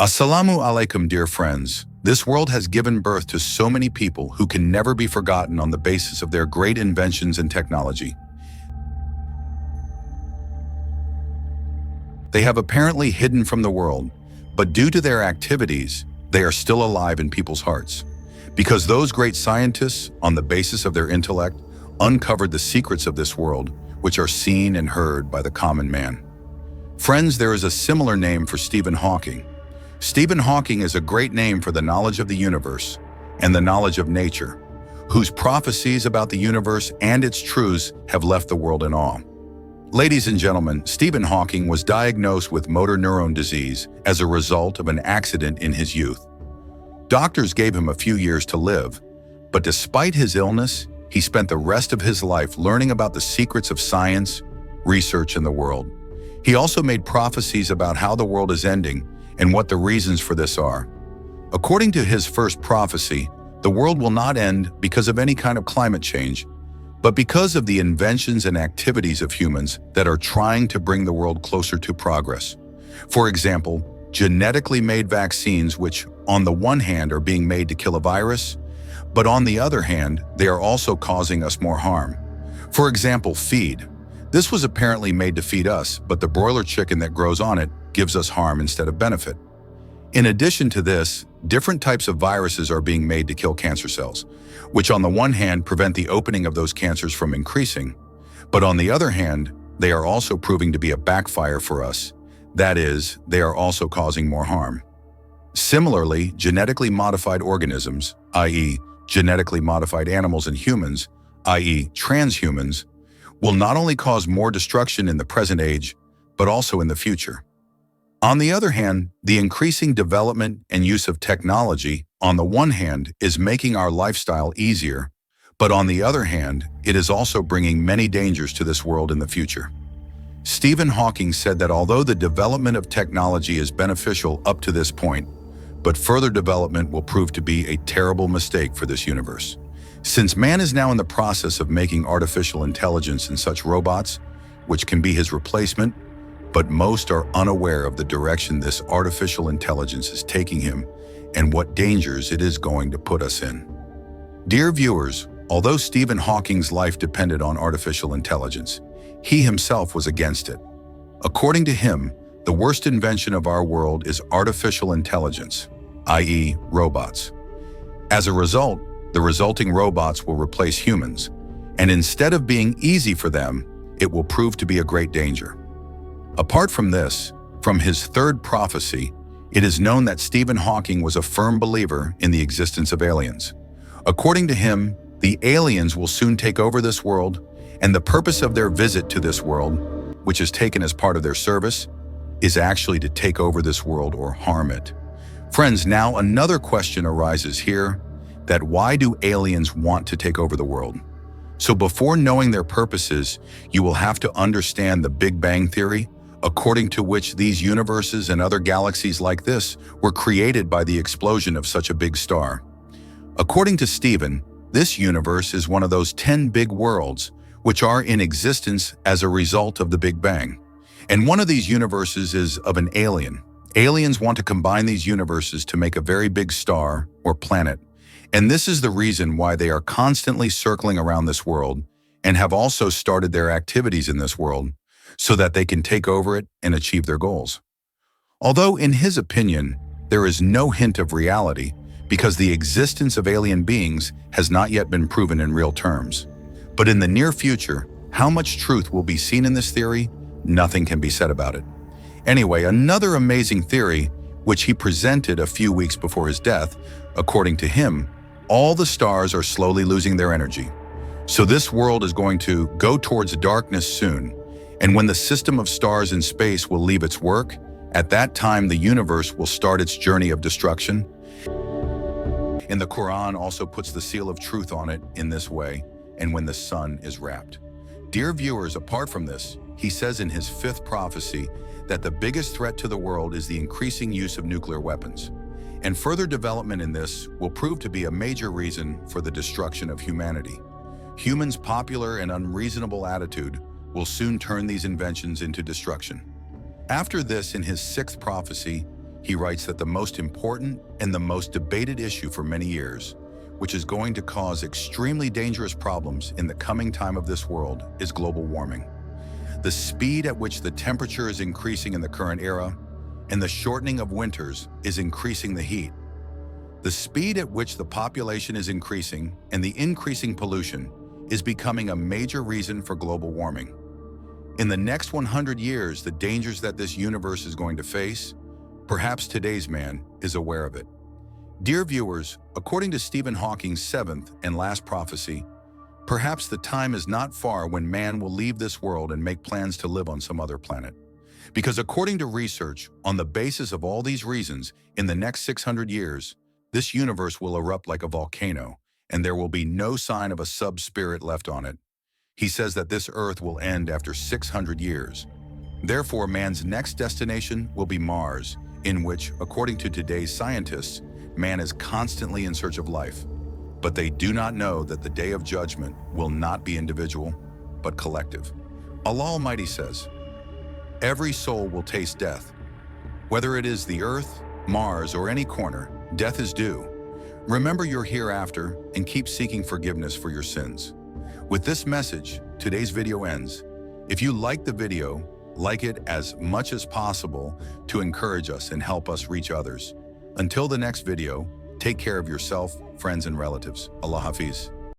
Assalamu alaikum, dear friends. This world has given birth to so many people who can never be forgotten on the basis of their great inventions and technology. They have apparently hidden from the world, but due to their activities, they are still alive in people's hearts. Because those great scientists, on the basis of their intellect, uncovered the secrets of this world, which are seen and heard by the common man. Friends, there is a similar name for Stephen Hawking. Stephen Hawking is a great name for the knowledge of the universe and the knowledge of nature, whose prophecies about the universe and its truths have left the world in awe. Ladies and gentlemen, Stephen Hawking was diagnosed with motor neuron disease as a result of an accident in his youth. Doctors gave him a few years to live, but despite his illness, he spent the rest of his life learning about the secrets of science, research, and the world. He also made prophecies about how the world is ending and what the reasons for this are. According to his first prophecy, the world will not end because of any kind of climate change, but because of the inventions and activities of humans that are trying to bring the world closer to progress. For example, genetically made vaccines, which on the one hand are being made to kill a virus, but on the other hand, they are also causing us more harm. For example, feed. This was apparently made to feed us, but the broiler chicken that grows on it gives us harm instead of benefit. In addition to this, different types of viruses are being made to kill cancer cells, which on the one hand prevent the opening of those cancers from increasing, but on the other hand, they are also proving to be a backfire for us. That is, they are also causing more harm. Similarly, genetically modified organisms, i.e., genetically modified animals and humans, i.e., transhumans, will not only cause more destruction in the present age, but also in the future. On the other hand, the increasing development and use of technology, on the one hand, is making our lifestyle easier, but on the other hand, it is also bringing many dangers to this world in the future. Stephen Hawking said that although the development of technology is beneficial up to this point, but further development will prove to be a terrible mistake for this universe. Since man is now in the process of making artificial intelligence and such robots, which can be his replacement, but most are unaware of the direction this artificial intelligence is taking him and what dangers it is going to put us in. Dear viewers, although Stephen Hawking's life depended on artificial intelligence, he himself was against it. According to him, the worst invention of our world is artificial intelligence, i.e., robots. As a result, the resulting robots will replace humans, and instead of being easy for them, it will prove to be a great danger. Apart from this, from his third prophecy, it is known that Stephen Hawking was a firm believer in the existence of aliens. According to him, the aliens will soon take over this world, and the purpose of their visit to this world, which is taken as part of their service, is actually to take over this world or harm it. Friends, now another question arises here, that why do aliens want to take over the world? So before knowing their purposes, you will have to understand the Big Bang Theory, according to which these universes and other galaxies like this were created by the explosion of such a big star. According to Stephen, this universe is one of those 10 big worlds which are in existence as a result of the Big Bang. And one of these universes is of an alien. Aliens want to combine these universes to make a very big star or planet. And this is the reason why they are constantly circling around this world and have also started their activities in this world, so that they can take over it and achieve their goals. Although, in his opinion, there is no hint of reality because the existence of alien beings has not yet been proven in real terms. But in the near future, how much truth will be seen in this theory? Nothing can be said about it. Anyway, another amazing theory, which he presented a few weeks before his death, according to him, all the stars are slowly losing their energy. So this world is going to go towards darkness soon. And when the system of stars in space will leave its work, at that time the universe will start its journey of destruction. And the Quran also puts the seal of truth on it in this way, and when the sun is wrapped. Dear viewers, apart from this, he says in his fifth prophecy that the biggest threat to the world is the increasing use of nuclear weapons. And further development in this will prove to be a major reason for the destruction of humanity. Humans' popular and unreasonable attitude will soon turn these inventions into destruction. After this, in his sixth prophecy, He writes that the most important and the most debated issue for many years, which is going to cause extremely dangerous problems in the coming time of this world, is global warming. The speed at which the temperature is increasing in the current era and the shortening of winters is increasing the heat. The speed at which the population is increasing and the increasing pollution is becoming a major reason for global warming. In the next 100 years, the dangers that this universe is going to face, perhaps today's man is aware of it. Dear viewers, according to Stephen Hawking's seventh and last prophecy, perhaps the time is not far when man will leave this world and make plans to live on some other planet. Because according to research, on the basis of all these reasons, in the next 600 years, this universe will erupt like a volcano, and there will be no sign of a sub-spirit left on it. He says that this earth will end after 600 years. Therefore, man's next destination will be Mars, in which, according to today's scientists, man is constantly in search of life. But they do not know that the day of judgment will not be individual, but collective. Allah Almighty says, "Every soul will taste death. Whether it is the earth, Mars, or any corner, death is due. Remember your hereafter and keep seeking forgiveness for your sins." With this message, today's video ends. If you liked the video, like it as much as possible to encourage us and help us reach others. Until the next video, take care of yourself, friends, and relatives. Allah Hafiz.